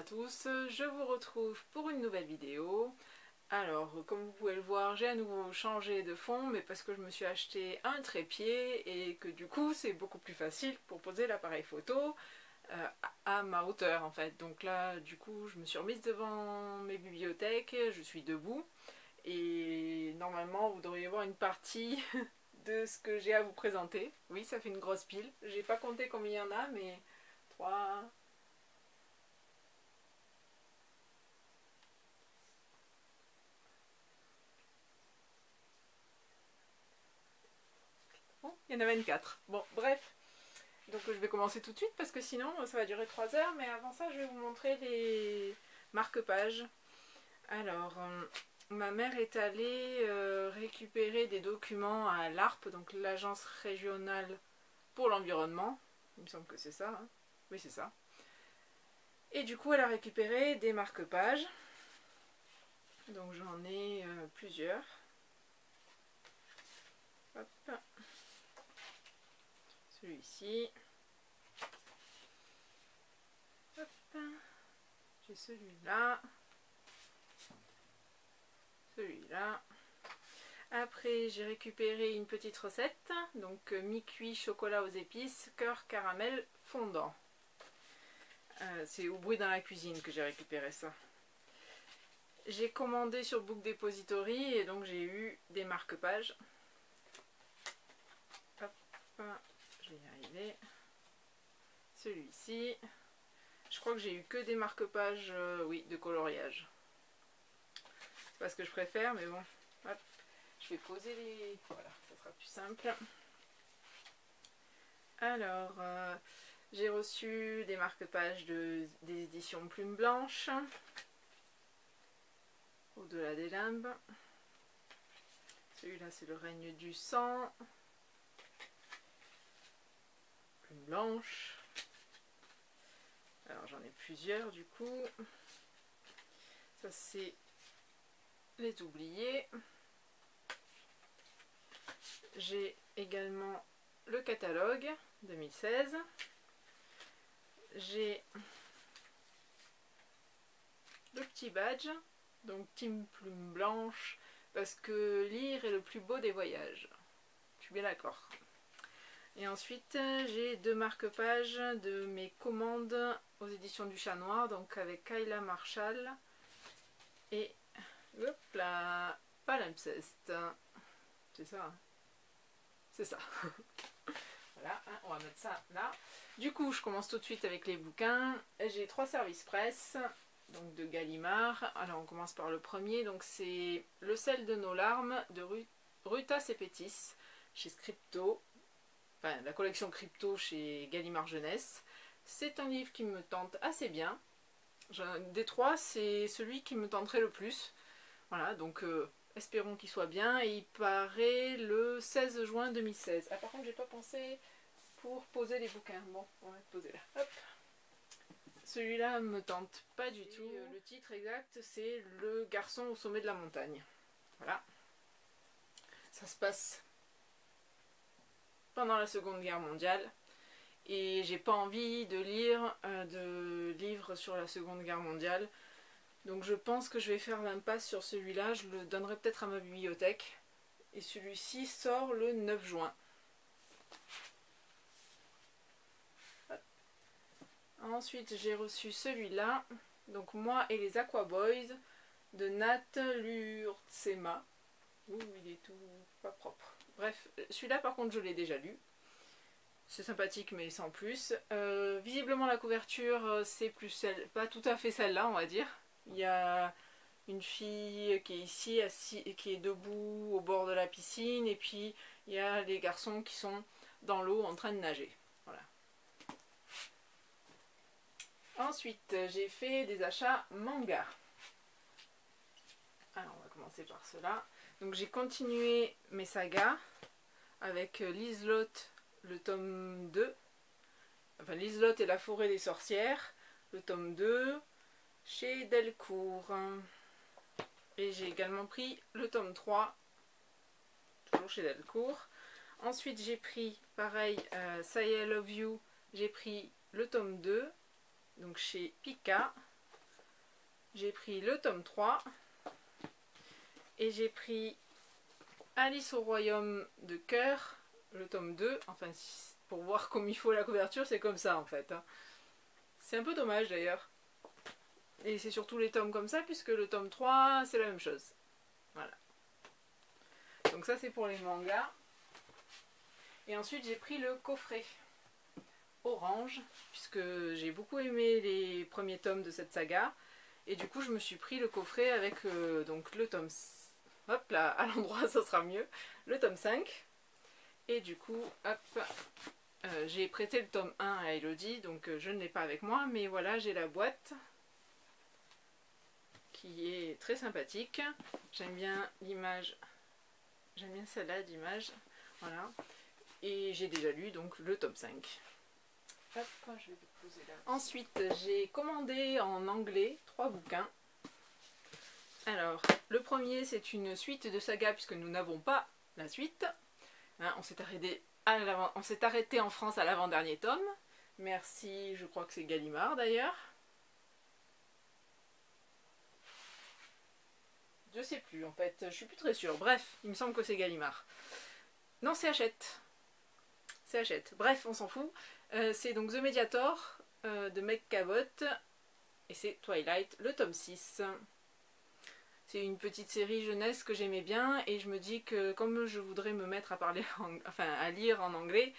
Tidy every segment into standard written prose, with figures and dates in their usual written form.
à tous, je vous retrouve pour une nouvelle vidéo. Alors, comme vous pouvez le voir, j'ai à nouveau changé de fond, mais parce que je me suis acheté un trépied et que du coup c'est beaucoup plus facile pour poser l'appareil photo à ma hauteur en fait. Donc là, du coup, je me suis remise devant mes bibliothèques, je suis debout et normalement vous devriez voir une partie de ce que j'ai à vous présenter. Oui, ça fait une grosse pile. J'ai pas compté combien il y en a, mais 3... Oh, il y en a 24. Bon, bref. Donc je vais commencer tout de suite parce que sinon ça va durer 3 heures. Mais avant ça, je vais vous montrer les marque-pages. Alors, ma mère est allée récupérer des documents à l'ARP, donc l'Agence régionale pour l'environnement. Il me semble que c'est ça. Hein. Oui, c'est ça. Et du coup, elle a récupéré des marque-pages. Donc j'en ai plusieurs. Hop. Celui-ci. Hop. J'ai celui-là. Celui-là. Après, j'ai récupéré une petite recette. Donc mi-cuit chocolat aux épices, cœur caramel fondant. C'est au bruit dans la cuisine que j'ai récupéré ça. J'ai commandé sur Book Depository et donc j'ai eu des marque-pages. Hop, je vais y arriver. Celui-ci. Je crois que j'ai eu que des marque-pages, oui, de coloriage. C'est pas ce que je préfère, mais bon. Hop, je vais poser les... Voilà, ça sera plus simple. Alors, j'ai reçu des marque-pages des éditions Plume Blanche. Au-delà des limbes. Celui-là, c'est le règne du sang. Plume Blanche. Alors, j'en ai plusieurs, du coup. Ça, c'est les oubliés. J'ai également le catalogue 2016. J'ai le petit badge, donc Team Plume Blanche, parce que lire est le plus beau des voyages. Je suis bien d'accord. Et ensuite, j'ai deux marque-pages de mes commandes aux éditions du Chat Noir, donc avec Kayla Marshall et hop là, Palimpsest. C'est ça, hein. C'est ça. Voilà, hein, on va mettre ça là. Du coup, je commence tout de suite avec les bouquins. J'ai 3 services presse, donc de Gallimard. Alors, on commence par le premier. Donc, c'est Le sel de nos larmes de Ruta Sepetys chez Scripto. Enfin, la collection Crypto chez Gallimard Jeunesse. C'est un livre qui me tente assez bien. Des 3, c'est celui qui me tenterait le plus. Voilà, donc espérons qu'il soit bien. Et il paraît le 16 juin 2016. Ah, par contre, j'ai pas pensé pour poser les bouquins. Bon, on va le poser là. Hop. Celui-là me tente pas du tout. Le titre exact, c'est Le garçon au sommet de la montagne. Voilà. Ça se passe pendant la Seconde Guerre mondiale. Et j'ai pas envie de lire de livres sur la Seconde Guerre mondiale. Donc je pense que je vais faire l'impasse sur celui-là. Je le donnerai peut-être à ma bibliothèque. Et celui-ci sort le 9 juin. Ensuite, j'ai reçu celui-là. Donc Moi et les Aquaboys de Nat Lurtsema. Ouh, il est tout pas propre. Bref, celui-là par contre je l'ai déjà lu. C'est sympathique mais sans plus. Visiblement la couverture c'est plus celle, pas tout à fait celle-là on va dire. Il y a une fille qui est ici, qui est debout au bord de la piscine et puis il y a les garçons qui sont dans l'eau en train de nager. Voilà. Ensuite j'ai fait des achats manga. Alors on va commencer par cela. Donc j'ai continué mes sagas avec Liselot, le tome 2. Enfin Liselot et la forêt des sorcières, le tome 2, chez Delcourt. Et j'ai également pris le tome 3, toujours chez Delcourt. Ensuite j'ai pris, pareil, Say I Love You, j'ai pris le tome 2, donc chez Pika. j'ai pris le tome 3 et j'ai pris Alice au royaume de cœur, le tome 2, enfin pour voir comme il faut la couverture, c'est comme ça en fait. Hein. C'est un peu dommage d'ailleurs. Et c'est surtout les tomes comme ça, puisque le tome 3, c'est la même chose. Voilà. Donc ça, c'est pour les mangas. Et ensuite, j'ai pris le coffret orange, puisque j'ai beaucoup aimé les premiers tomes de cette saga. Et du coup, je me suis pris le coffret avec donc le tome... Hop là, à l'endroit, ça sera mieux. Le tome 5. Et du coup, hop... j'ai prêté le tome 1 à Elodie, donc je ne l'ai pas avec moi, mais voilà, j'ai la boîte qui est très sympathique. J'aime bien l'image, j'aime bien celle-là d'image, voilà. Et j'ai déjà lu donc le tome 5. Hop, je vais poser là. Ensuite, j'ai commandé en anglais 3 bouquins. Alors, le premier, c'est une suite de saga, puisque nous n'avons pas la suite. Hein, on s'est arrêté en France à l'avant-dernier tome. Merci, je crois que c'est Gallimard d'ailleurs. Je sais plus en fait, je suis plus très sûre. Bref, il me semble que c'est Gallimard. Non, c'est Hachette. C'est Hachette. Bref, on s'en fout. C'est donc The Mediator de Meg Cabot. Et c'est Twilight, le tome 6. C'est une petite série jeunesse que j'aimais bien. Et je me dis que comme je voudrais me mettre à parler, à lire en anglais,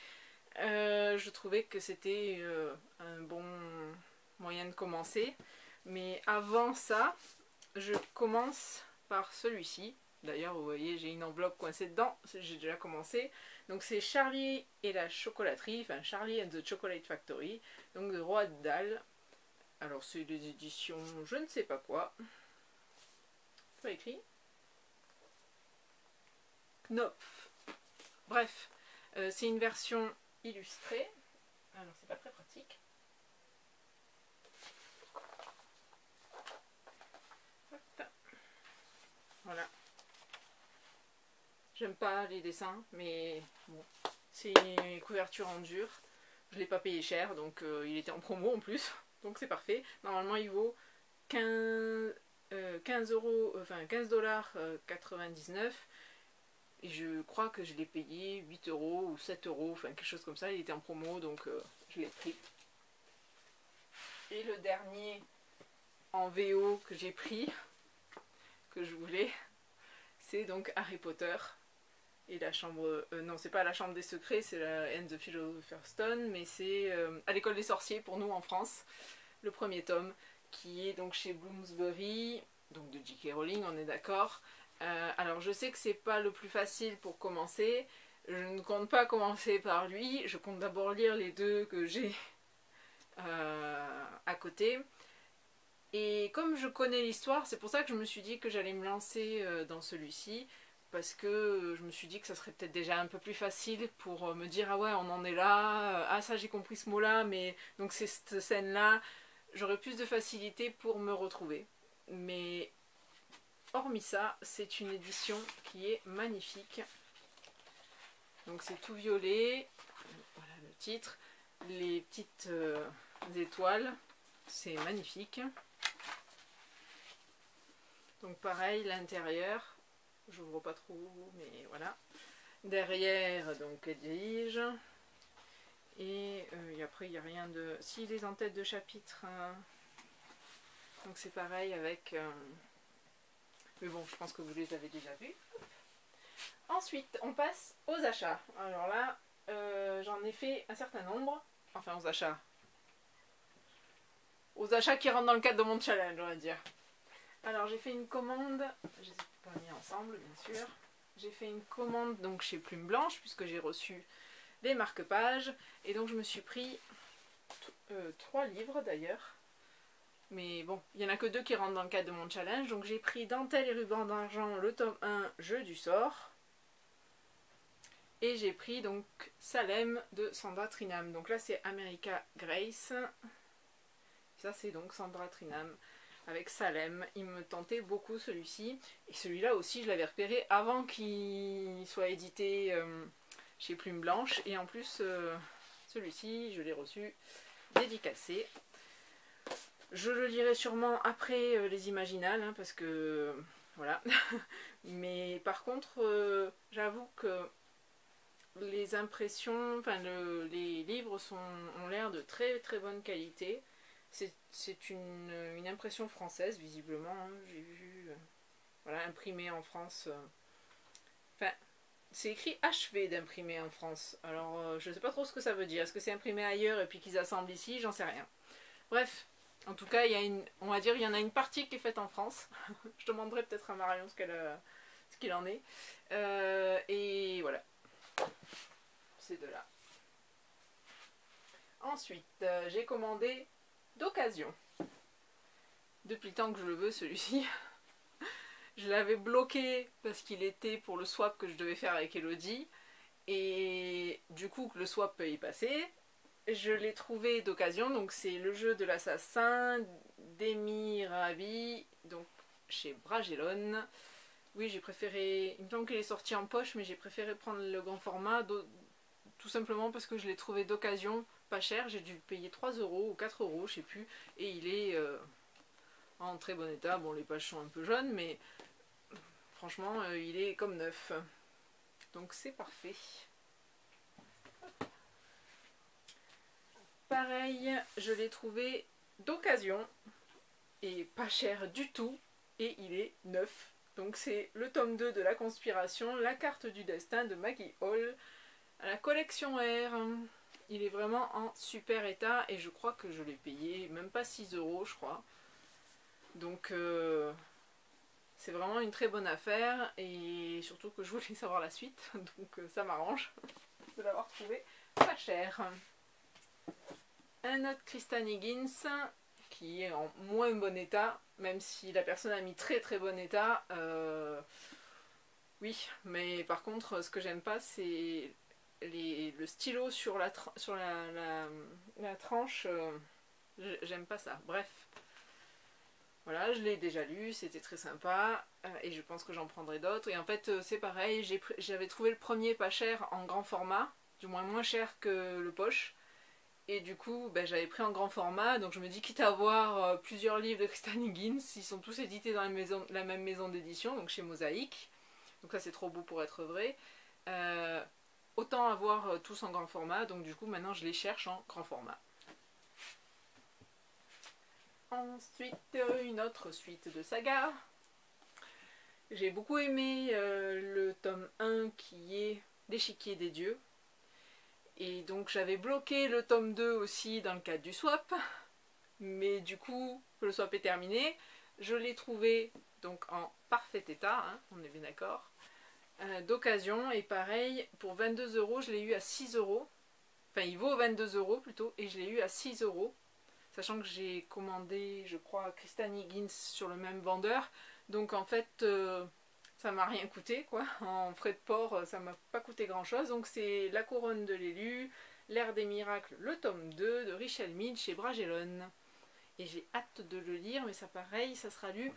je trouvais que c'était un bon moyen de commencer. Mais avant ça, je commence par celui-ci. D'ailleurs, vous voyez, j'ai une enveloppe coincée dedans. J'ai déjà commencé. Donc c'est Charlie et la chocolaterie, enfin Charlie and the Chocolate Factory, donc de Roald Dahl. Alors c'est des éditions je ne sais pas quoi. Pas écrit. Knopf. Bref, c'est une version illustrée. Alors c'est pas très pratique. Hop. Voilà. J'aime pas les dessins, mais bon, c'est une couverture en dur. Je l'ai pas payé cher, donc il était en promo en plus, donc c'est parfait. Normalement, il vaut 15 euros, enfin 15,99 $. Et je crois que je l'ai payé 8 euros ou 7 euros, enfin quelque chose comme ça. Il était en promo, donc je l'ai pris. Et le dernier en VO que j'ai pris, que je voulais, c'est donc Harry Potter. Et la chambre... non, c'est pas la chambre des secrets, c'est la And the Philosopher's Stone, mais c'est à l'école des sorciers pour nous en France, le premier tome, qui est donc chez Bloomsbury, donc de J.K. Rowling, on est d'accord. Alors je sais que c'est pas le plus facile pour commencer, je ne compte pas commencer par lui, je compte d'abord lire les deux que j'ai à côté. Et comme je connais l'histoire, c'est pour ça que je me suis dit que j'allais me lancer dans celui-ci. Parce que je me suis dit que ça serait peut-être déjà un peu plus facile pour me dire ah ouais on en est là, ah ça j'ai compris ce mot là, mais donc c'est cette scène là, j'aurais plus de facilité pour me retrouver. Mais hormis ça, c'est une édition qui est magnifique. Donc c'est tout violet, voilà le titre, les petites étoiles, c'est magnifique. Donc pareil l'intérieur. J'ouvre pas trop, mais voilà. Derrière, donc, Edwige. Et après, il n'y a rien de... Si, les en-têtes de chapitre. Donc c'est pareil avec... Mais bon, je pense que vous les avez déjà vus. Ensuite, on passe aux achats. Alors là, j'en ai fait un certain nombre. Enfin, aux achats. Aux achats qui rentrent dans le cadre de mon challenge, on va dire. Alors, j'ai fait une commande... Je les ai pas mis ensemble, bien sûr. J'ai fait une commande donc chez Plume Blanche, puisque j'ai reçu les marque-pages. Et donc, je me suis pris 3 livres, d'ailleurs. Mais bon, il n'y en a que 2 qui rentrent dans le cadre de mon challenge. Donc, j'ai pris Dentelle et ruban d'argent, le tome 1, Jeu du sort. Et j'ai pris donc Salem de Sandra Trinham. Donc là, c'est America Grace. Ça, c'est donc Sandra Trinham. Avec Salem, il me tentait beaucoup celui-ci. Et celui-là aussi, je l'avais repéré avant qu'il soit édité chez Plume Blanche. Et en plus, celui-ci, je l'ai reçu dédicacé. Je le lirai sûrement après les Imaginales, hein, parce que voilà. Mais par contre, j'avoue que les impressions, enfin les livres ont l'air de très très bonne qualité. C'est une impression française visiblement, hein, j'ai vu, voilà, imprimé en France. Enfin, c'est écrit achevé d'imprimer en France. Alors je sais pas trop ce que ça veut dire. Est-ce que c'est imprimé ailleurs et puis qu'ils assemblent ici? J'en sais rien. Bref, en tout cas, on va dire il y en a une partie qui est faite en France. Je demanderai peut-être à Marion ce qu'il en est. Et voilà, ces deux-là. Ensuite, j'ai commandé d'occasion. Depuis le temps que je le veux, celui-ci. Je l'avais bloqué parce qu'il était pour le swap que je devais faire avec Elodie. Et du coup, que le swap peut y passer. Je l'ai trouvé d'occasion, donc c'est le jeu de l'assassin d'Emirabi, donc chez Bragellon. Oui, j'ai préféré, il me semble qu'il est sorti en poche, mais j'ai préféré prendre le grand format, tout simplement parce que je l'ai trouvé d'occasion, pas cher. J'ai dû payer 3 euros ou 4 euros, je sais plus, et il est en très bon état. Bon, les pages sont un peu jaunes, mais franchement, il est comme neuf. Donc c'est parfait. Pareil, je l'ai trouvé d'occasion et pas cher du tout, et il est neuf. Donc c'est le tome 2 de La Conspiration, la carte du destin de Maggie Hall, à la collection R. Il est vraiment en super état et je crois que je l'ai payé même pas 6 euros, je crois. Donc c'est vraiment une très bonne affaire, et surtout que je voulais savoir la suite, donc ça m'arrange de l'avoir trouvé pas cher. Un autre Christian Higgins qui est en moins bon état, même si la personne a mis très très bon état. Oui, mais par contre, ce que j'aime pas, c'est le stylo sur la tranche. J'aime pas ça. Bref. Voilà, je l'ai déjà lu, c'était très sympa, et je pense que j'en prendrai d'autres. Et en fait, c'est pareil, j'avais trouvé le premier pas cher en grand format, du moins cher que le poche. Et du coup, ben, j'avais pris en grand format, donc je me dis, quitte à avoir plusieurs livres de Christian Higgins, ils sont tous édités dans la même maison d'édition, donc chez Mosaïque. Donc ça, c'est trop beau pour être vrai. Autant avoir tous en grand format, donc du coup, maintenant, je les cherche en grand format. Ensuite, une autre suite de saga. J'ai beaucoup aimé le tome 1 qui est L'échiquier des dieux. Et donc j'avais bloqué le tome 2 aussi dans le cadre du swap. Mais du coup, le swap est terminé. Je l'ai trouvé donc en parfait état, hein, on est bien d'accord. D'occasion, et pareil, pour 22 euros, je l'ai eu à 6 euros. Enfin, il vaut 22 euros plutôt, et je l'ai eu à 6 euros. Sachant que j'ai commandé, je crois, Christian Higgins sur le même vendeur. Donc en fait, ça m'a rien coûté, quoi. En frais de port, ça m'a pas coûté grand chose. Donc c'est La Couronne de l'élu, L'Ère des miracles, le tome 2 de Richel Mead chez Bragellon. Et j'ai hâte de le lire, mais ça pareil, ça sera lu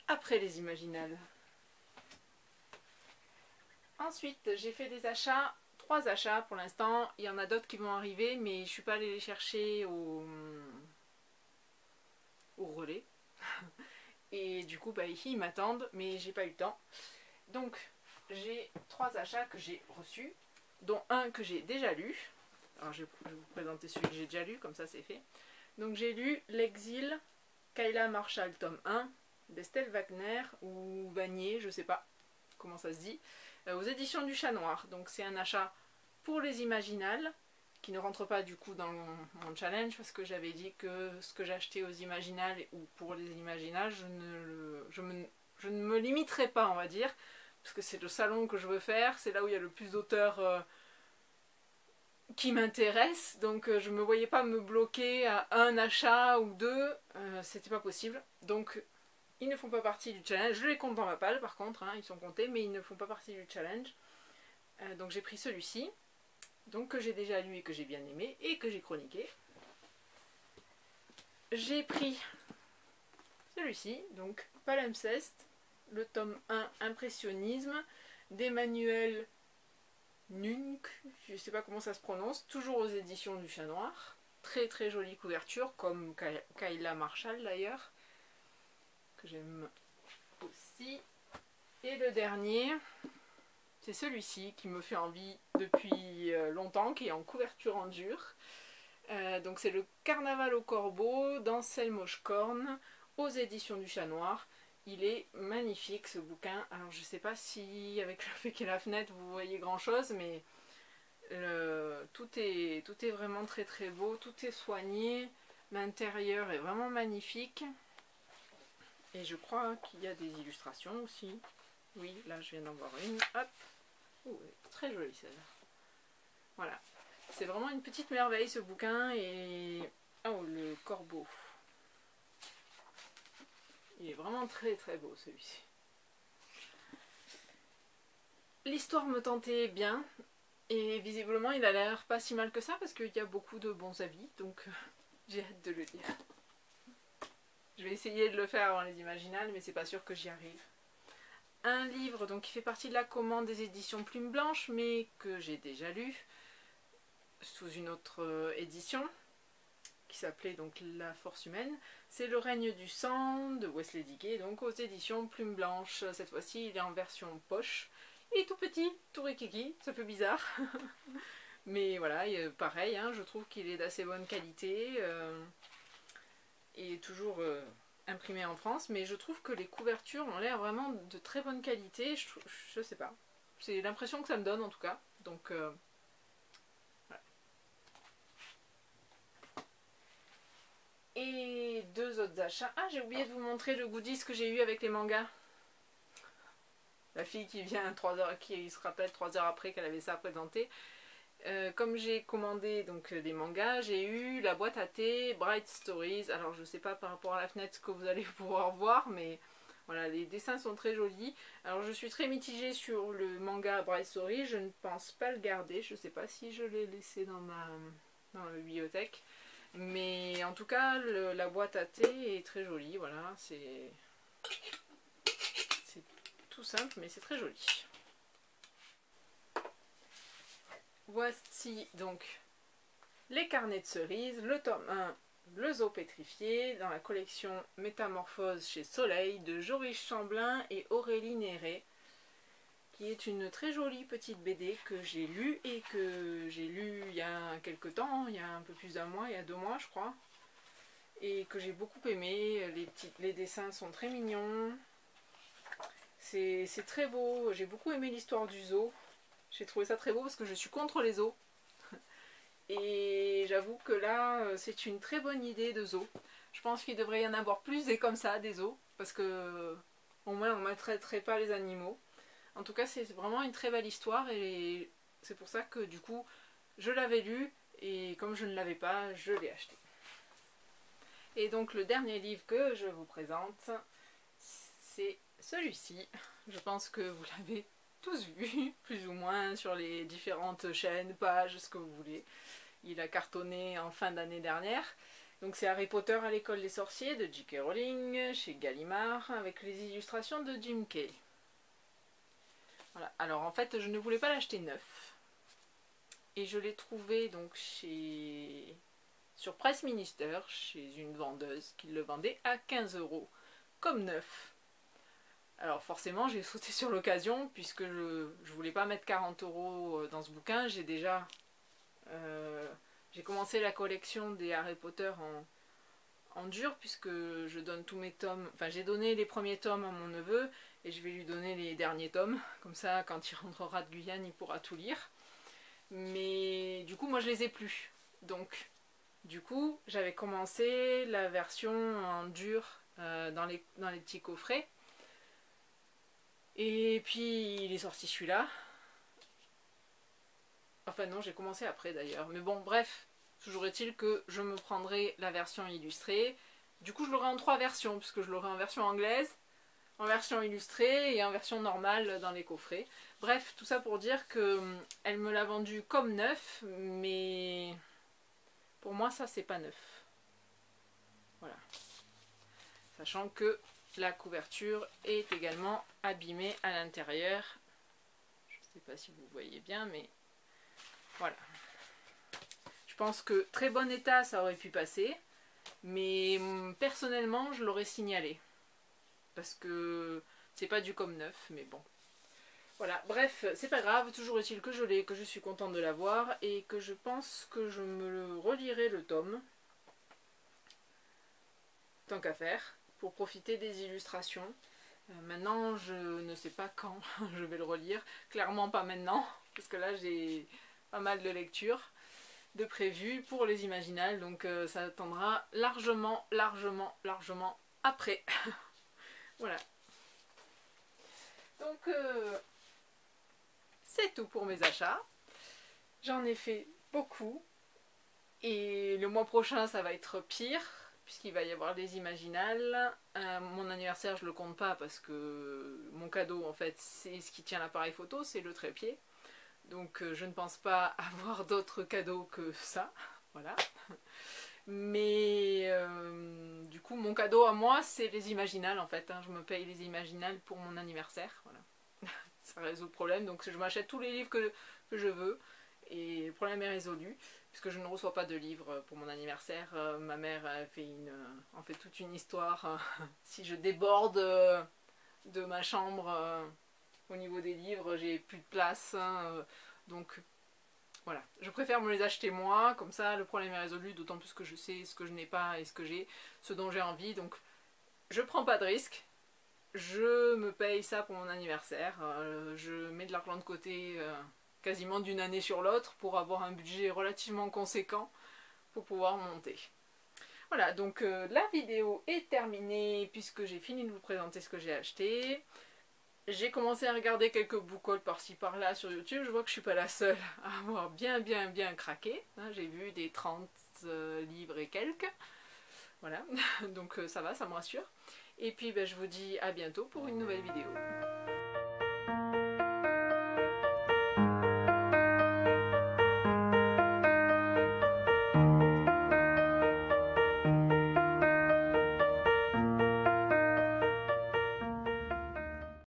après les Imaginales. Ensuite, j'ai fait des achats, 3 achats pour l'instant. Il y en a d'autres qui vont arriver, mais je suis pas allée les chercher au relais. Et du coup, bah, ici, ils m'attendent, mais j'ai pas eu le temps. Donc, j'ai 3 achats que j'ai reçus, dont un que j'ai déjà lu. Alors, je vais vous présenter celui que j'ai déjà lu, comme ça c'est fait. Donc, j'ai lu L'Exil, Kayla Marshall, tome 1, d'Estelle Wagner, ou Vanier, je sais pas comment ça se dit, aux éditions du Chat Noir. Donc, c'est un achat pour les Imaginales, qui ne rentre pas du coup dans mon challenge, parce que j'avais dit que ce que j'achetais aux Imaginales ou pour les Imaginales, je ne me limiterai pas, on va dire, parce que c'est le salon que je veux faire, c'est là où il y a le plus d'auteurs qui m'intéressent, donc je ne me voyais pas me bloquer à un achat ou deux, c'était pas possible. Donc ils ne font pas partie du challenge, je les compte dans ma palle par contre, hein, ils sont comptés, mais ils ne font pas partie du challenge. Donc j'ai pris celui-ci, donc que j'ai déjà lu et que j'ai bien aimé et que j'ai chroniqué. J'ai pris celui-ci, donc Palimpseste, le tome 1 Impressionnisme d'Emmanuel Nunc, je ne sais pas comment ça se prononce, toujours aux éditions du Chat Noir. très très jolie couverture, comme Kayla Marshall d'ailleurs, que j'aime aussi. Et le dernier, c'est celui-ci qui me fait envie depuis longtemps, qui est en couverture en dur. Donc c'est le Carnaval au corbeau d'Anselme-Hochkorn aux éditions du Chat Noir. Il est magnifique ce bouquin. Alors je sais pas si avec le fait qu'il y a la fenêtre vous voyez grand chose, mais tout est vraiment très très beau, tout est soigné. L'intérieur est vraiment magnifique. Et je crois qu'il y a des illustrations aussi. Oui, là je viens d'en voir une. Hop. Oh, très jolie celle-là. Voilà. C'est vraiment une petite merveille ce bouquin. Et oh, le corbeau. Il est vraiment très très beau celui-ci. L'histoire me tentait bien. Et visiblement il a l'air pas si mal que ça parce qu'il y a beaucoup de bons avis. Donc j'ai hâte de le lire. Je vais essayer de le faire avant les Imaginales, mais c'est pas sûr que j'y arrive. Un livre donc, qui fait partie de la commande des éditions Plume Blanche, mais que j'ai déjà lu sous une autre édition, qui s'appelait donc La Force Humaine. C'est Le Règne du Sang de Wesley Dickey, donc aux éditions Plume Blanche. Cette fois-ci, il est en version poche. Il est tout petit, tout rikiki, ça fait bizarre. Mais voilà, pareil, hein, je trouve qu'il est d'assez bonne qualité. Et toujours imprimé en France, mais je trouve que les couvertures ont l'air vraiment de très bonne qualité. Je sais pas, c'est l'impression que ça me donne en tout cas. Donc voilà. Et deux autres achats. Ah, j'ai oublié de vous montrer le goodies que j'ai eu avec les mangas. La fille qui vient 3 heures, qui se rappelle 3 heures après qu'elle avait ça à présenter. Comme j'ai commandé donc des mangas, j'ai eu la boîte à thé Bright Stories. Alors je sais pas par rapport à la fenêtre ce que vous allez pouvoir voir, mais voilà, les dessins sont très jolis. Alors je suis très mitigée sur le manga Bright Stories, je ne pense pas le garder, je sais pas si je l'ai laissé dans la bibliothèque. Mais en tout cas, la boîte à thé est très jolie, voilà, c'est tout simple mais c'est très joli. Voici donc les carnets de cerises, le tome 1, le zoo pétrifié, dans la collection Métamorphose chez Soleil de Joris Chamblin et Aurélie Néré, qui est une très jolie petite BD que j'ai lue et que j'ai lue il y a quelques temps, il y a un peu plus d'un mois, il y a 2 mois je crois, et que j'ai beaucoup aimé. Les dessins sont très mignons, c'est très beau, j'ai beaucoup aimé l'histoire du zoo. J'ai trouvé ça très beau parce que je suis contre les zoos. Et j'avoue que là, c'est une très bonne idée de zoo. Je pense qu'il devrait y en avoir plus des comme ça, des zoos. Parce que au moins on ne maltraiterait pas les animaux. En tout cas, c'est vraiment une très belle histoire. Et c'est pour ça que du coup, je l'avais lu. Et comme je ne l'avais pas, je l'ai acheté. Et donc le dernier livre que je vous présente, c'est celui-ci. Je pense que vous l'avez tous vu, plus ou moins, sur les différentes chaînes, pages, ce que vous voulez. Il a cartonné en fin d'année dernière. Donc c'est Harry Potter à l'école des sorciers de J.K. Rowling, chez Gallimard, avec les illustrations de Jim Kay. Voilà. Alors en fait, je ne voulais pas l'acheter neuf. Et je l'ai trouvé donc sur Press Minister, chez une vendeuse qui le vendait à 15 € comme neuf. Alors forcément j'ai sauté sur l'occasion puisque je voulais pas mettre 40 € dans ce bouquin. J'ai commencé la collection des Harry Potter en dur puisque je donne tous mes tomes. Enfin j'ai donné les premiers tomes à mon neveu et je vais lui donner les derniers tomes. Comme ça quand il rentrera de Guyane il pourra tout lire. Mais du coup moi je les ai plus. Donc du coup j'avais commencé la version en dur dans les petits coffrets. Et puis il est sorti celui-là. Enfin non, j'ai commencé après d'ailleurs. Mais bon, bref, toujours est-il que je me prendrai la version illustrée. Du coup, je l'aurai en 3 versions, puisque je l'aurai en version anglaise, en version illustrée et en version normale dans les coffrets. Bref, tout ça pour dire qu'elle me l'a vendu comme neuf, mais pour moi ça c'est pas neuf. Voilà. Sachant que la couverture est également abîmée à l'intérieur. Je ne sais pas si vous voyez bien, mais voilà. Je pense que très bon état ça aurait pu passer, mais personnellement je l'aurais signalé. Parce que c'est pas du comme neuf, mais bon. Voilà, bref, c'est pas grave, toujours est-il que je l'ai, que je suis contente de l'avoir et que je pense que je me le relirai le tome, tant qu'à faire, pour profiter des illustrations. Maintenant, je ne sais pas quand je vais le relire, clairement pas maintenant, parce que là j'ai pas mal de lectures de prévues pour les Imaginales, donc ça attendra largement après. Voilà. Donc c'est tout pour mes achats. J'en ai fait beaucoup. Et le mois prochain, ça va être pire, puisqu'il va y avoir des Imaginales. Mon anniversaire, je le compte pas parce que mon cadeau, en fait, c'est ce qui tient l'appareil photo, c'est le trépied. Donc je ne pense pas avoir d'autres cadeaux que ça. Voilà. Mais du coup, mon cadeau à moi, c'est les Imaginales, en fait. Je me paye les Imaginales pour mon anniversaire. Voilà. Ça résout le problème. Donc je m'achète tous les livres que je veux. Et le problème est résolu. Puisque je ne reçois pas de livres pour mon anniversaire. Ma mère en fait toute une histoire. Si je déborde de ma chambre au niveau des livres, j'ai plus de place. Donc voilà, je préfère me les acheter moi, comme ça le problème est résolu, d'autant plus que je sais ce que je n'ai pas et ce que j'ai, ce dont j'ai envie. Donc je prends pas de risque. Je me paye ça pour mon anniversaire. Je mets de l'argent de côté quasiment d'une année sur l'autre pour avoir un budget relativement conséquent pour pouvoir monter. Voilà, donc la vidéo est terminée puisque j'ai fini de vous présenter ce que j'ai acheté. J'ai commencé à regarder quelques book-hauls par-ci par-là sur YouTube. Je vois que je suis pas la seule à avoir bien craqué. J'ai vu des 30 livres et quelques. Voilà, donc ça va, ça me rassure. Et puis je vous dis à bientôt pour une nouvelle vidéo.